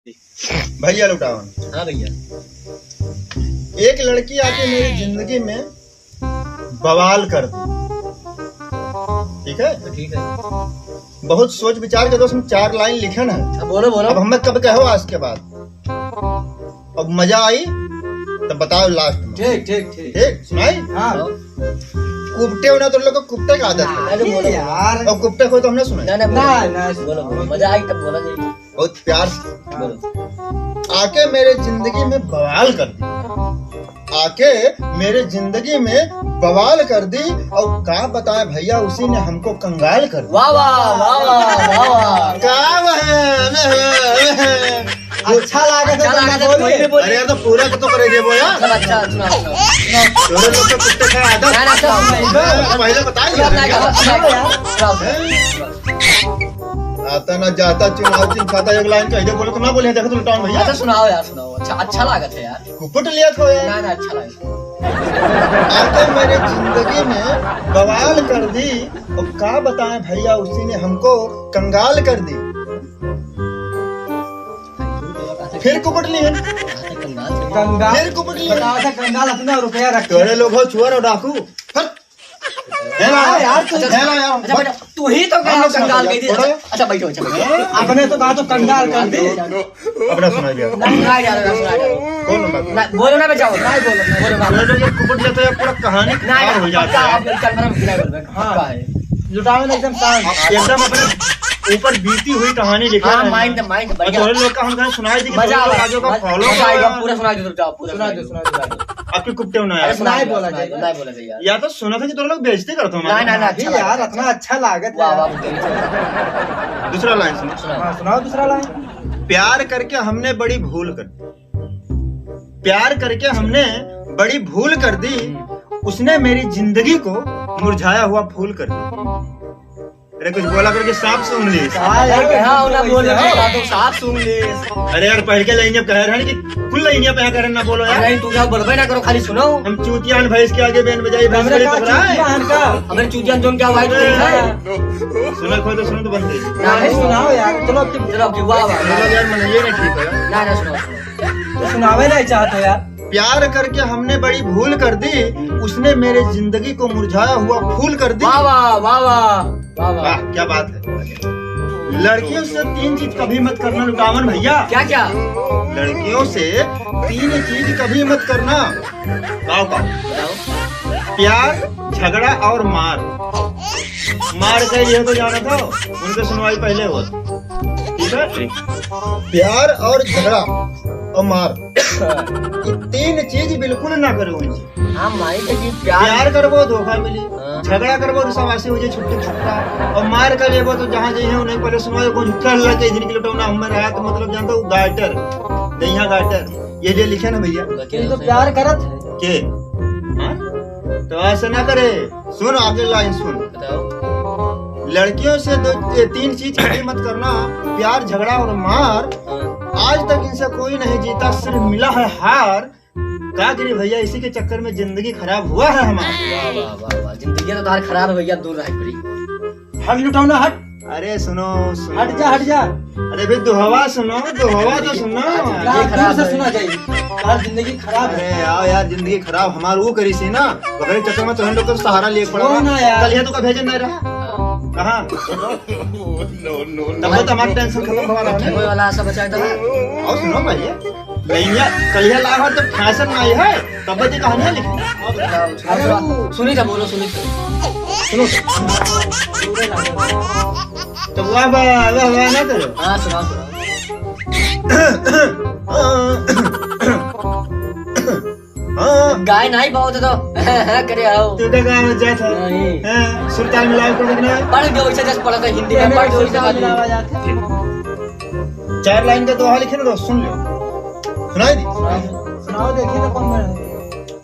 भैया लुटावन। हाँ भैया। एक लड़की आके मेरी जिंदगी में बवाल कर दी। ठीक है, ठीक है। बहुत सोच विचार के दोस्त 4 लाइन लिखे ना। अब बोलो बोलो। अब हमें कब कहो आज के बाद। अब मजा आई तो बताओ लास्ट में। ठीक ठीक ठीक ठीक सुनाई। हाँ कुपटे होना तो लोग को कुपटे का आदत है। अरे बोलो यार। और कुपटे को तो हमने सुना ना ना बोलो बोलो, मजा आई तब बोला जाएगी। बहुत प्यार बोलो। आके मेरे जिंदगी में बवाल कर दी। आके मेरे जिंदगी में बवाल कर दी। और क्या बताएं भैया, उसी ने हमको कंगाल कर दिया। वाह वाह वाह वाह वाह। अच्छा लगा तो अरे यार तो पूरा तो करेंगे वो यार। सब अच्छा सुना दोनों लोग के कुत्ते का आदत ना सब पहले बताइए। आता ना जाता चुनाव चिन्ह खाता एक लाइन कह दे बोले तो ना बोले। देखो तो लुटाऊं भैया। अच्छा सुनाओ यार सुनाओ। अच्छा अच्छा लगा था यार। कुपट लिया था यार। ना ना अच्छा लगा। आके मेरे जिंदगी में बवाल कर दी। और क्या बताएं भैया, उसी ने हमको कंगाल कर दी। फिर कुपट ली है। कंगाल फिर कुपट ली है। बताओ था कंगाल अपना रुपया रख थोड़े लोग हो चुअर और डाकू। तू ही तो कहा कंगाल कह दी। अच्छा बैठो अच्छा बैठो। अपने तो कहा तो कंगाल कर दी। अपना सुनाई दिया ना यार ना सुना यार। कौन नंबर ना बोलो ना बचाओ। ना बोलो ना। लोग जब कुपट लेते हैं पूरा कहानी खराब हो जाता है। आप कैमरा में बिना बोल। हां है लुटावे ना एकदम शांत एकदम अपने ऊपर बीती हुई कहानी लिखा है। माइंड बढ़िया। थोड़े लोग का हम कहीं सुनाई दी कि मजा आगे का फॉलो आएगा। पूरा सुना दो तो पूरा सुना दो आपके कुत्ते होना अरे है। सुना ही बोला बोला जाएगा। नहीं बोला जाएगा या तो सुना था कि तुम लोग बेइज्जती करते हो ना ना ना जी यार अपना अच्छा लागत वाह है। वाह। दूसरा लाइन सुनो। सुना हाँ सुनाओ दूसरा लाइन। प्यार करके हमने बड़ी भूल कर दी। प्यार करके हमने बड़ी भूल कर दी। उसने मेरी जिंदगी को मुरझाया हुआ फूल कर दिया। अरे कुछ बोला करके सांप सुन ली। हाँ ना बोल रहा तो साफ सुन ले। अरे यार पढ़ के लाइनिया कह रहे हैं कि कुल लाइनिया पे करे ना बोलो यार। नहीं तू क्या बोलबे ना करो खाली सुनो। हम चूतिया भैंस के आगे बेन बजाई भैंस बड़ी पकड़ा है। हमारे चूतिया जोन क्या वाइट है। सुनो खोए तो सुनो तो बनते नहीं सुनाओ यार। चलो अब चलो अब वाह वाह। यार मन ये नहीं ठीक है। ना ना सुनो। तो सुनावे नहीं चाहते यार। प्यार करके हमने बड़ी भूल कर दी। उसने मेरे जिंदगी को मुरझाया हुआ फूल कर दी। वाह वाह वाह वाह वाह वाह। वाह क्या बात है। लड़कियों से 3 चीज कभी मत करना लुटावन भैया। क्या क्या। लड़कियों से 3 चीज कभी मत करना। गाओ गाओ। बताओ। प्यार, झगड़ा और मार। मार का ये तो जाना था, उनके सुनवाई पहले हो। ठीक है। प्यार और झगड़ा और मार, ये 3 चीज बिल्कुल ना करो उनसे। हाँ माइंड की प्यार करबो धोखा मिली। हाँ। झगड़ा करबो रिसावासी हो जाए छुट्टी छुट्टा। और मार कर लेबो तो जहाँ जाइए उन्हें पहले सुनवाई को झुट्ठा अल्लाह के दिन के लुटाना हम रहा तो मतलब जानता हूँ गाटर दहिया गाटर ये जो लिखे ना भैया ये तो प्यार करत है। के हाँ? तो ऐसा ना करे। सुन आगे लाइन सुन। बताओ। लड़कियों से 3 चीज कभी मत करना। प्यार, झगड़ा और मार। आज तक इनसे कोई नहीं जीता, सिर्फ मिला है हार। क्या करी भैया, इसी के चक्कर में जिंदगी खराब हुआ है हमारा। वाह वाह वाह वाह। जिंदगी तो तार खराब है भैया। दूर रह पड़ी। हट लुटाओ हट। अरे सुनो सुनो। हट जा हट जा। अरे भाई दोहवा सुनो, दोहवा तो सुनो। दूर से सुना चाहिए। यार जिंदगी खराब है। अरे आओ यार, जिंदगी खराब हमार वो करी सी ना बगैर चक्कर में तुम लोग को सहारा लिए पड़ा वो ना यार। कल तो का भेजन नहीं रहा कहाँ तब तो हमारा टेंशन खत्म हुआ रहा कोई वाला ऐसा बचा था। और सुनो भैया, लैनिया कलिया ला हो जब फैशन में आई है तब ये कहानियां लिखी। सुनी था बोलो सुनी सुनो तो वाह वाह वाह वाह ना करो। हाँ सुनाओ सुनाओ। गाय नहीं बहुत तो करे आओ। तू क्या गाँव में जाता नहीं। है सुरताल मिलाओ कर देखना। पढ़ दो इसे जस्ट पढ़ा था हिंदी में पढ़ दो इसे खाली। 4 लाइन के दोहा लिखे ना दोस्त सुन लो। सुनाई दी सुनाओ देखिए तो कौन बना।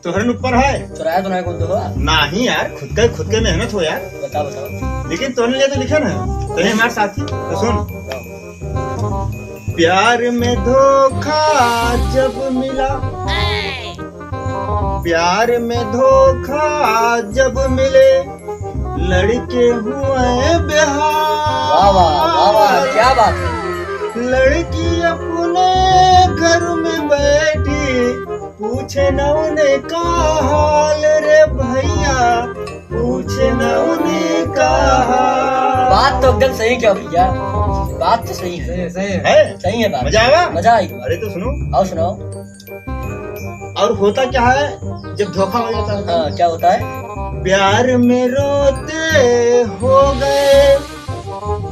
तोहरे ऊपर है चुराया तो नहीं कौन तो नहीं यार, खुद के मेहनत हो यार। बताओ बताओ। लेकिन तोहने लिए तो लिखा ना तो हमारे साथी तो सुन। प्यार में धोखा जब मिला, प्यार में धोखा जब मिले लड़के हुए बिहार। वाह वाह वाह वाह क्या बात है। लड़की अपने घर में बैठी पूछे न उन्हें का हाल रे भैया, पूछे न उन्हें का हाल। बात तो एकदम सही क्या भैया, बात तो सही है, सही है बात। मजा आवा? मजा आई। अरे तो सुनो। आओ सुनाओ। और होता क्या है जब धोखा हो जाता है? हाँ, क्या होता है? प्यार में रोते हो गए,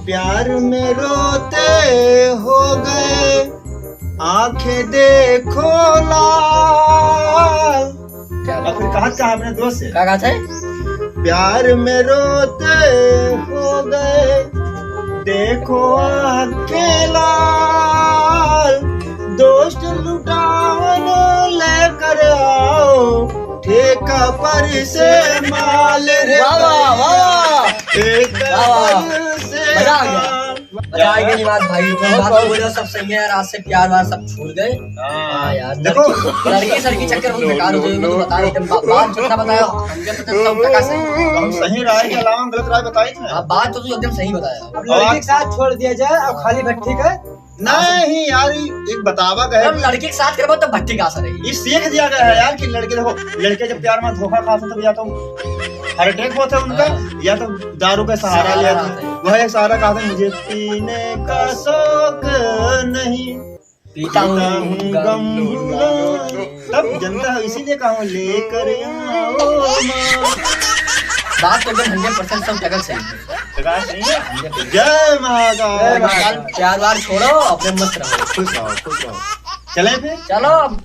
प्यार में रोते हो गए, आंखें देखो लाल। क्या और फिर कहा था अपने दोस्त से, क्या कहा था? प्यार में रोते हो गए, देखो आंखें लाल, दोस्त लुटावन लेकर आओ, ठेका पर से माल रे वाह वाह वाह, ठेका पर से मजा आ गया। माल। मजा आ गई बात भाई, तुम बात बोल रहे हो सब सही है यार, आज से प्यार वार सब छूट गए। हाँ यार, देखो लड़की सड़की चक्कर बहुत बेकार हो गई, तो बता एकदम बात जितना बताया हमने पता सब टका सही। हम सही राय के अलावा गलत राय बताई थी ना। हाँ, बात तो तू एकदम सही बताया। अब लड़की के साथ छोड़ दिया जाए और खाली भट्टी का नहीं यार, एक बतावा गए, हम लड़की के साथ करबो तो भट्टी का असर है। ये सीख दिया गया है यार कि लड़के देखो, लड़के जब प्यार में धोखा खाते हैं तो या तो हार्ट अटैक होता है उनका, या तो दारू का सहारा लिया था। वह एक सहारा कहा था, मुझे पीने का शौक नहीं, पीता हूँ गम भुला। तब जनता है, इसीलिए कहा लेकर आओ माँ। बात तो एकदम 100% सब जगह सही है। प्रकाश नहीं है? जय महाकाल। प्यार वार छोड़ो, अपने मस्त रहो। खुश रहो, खुश रहो। चले फिर? चलो अब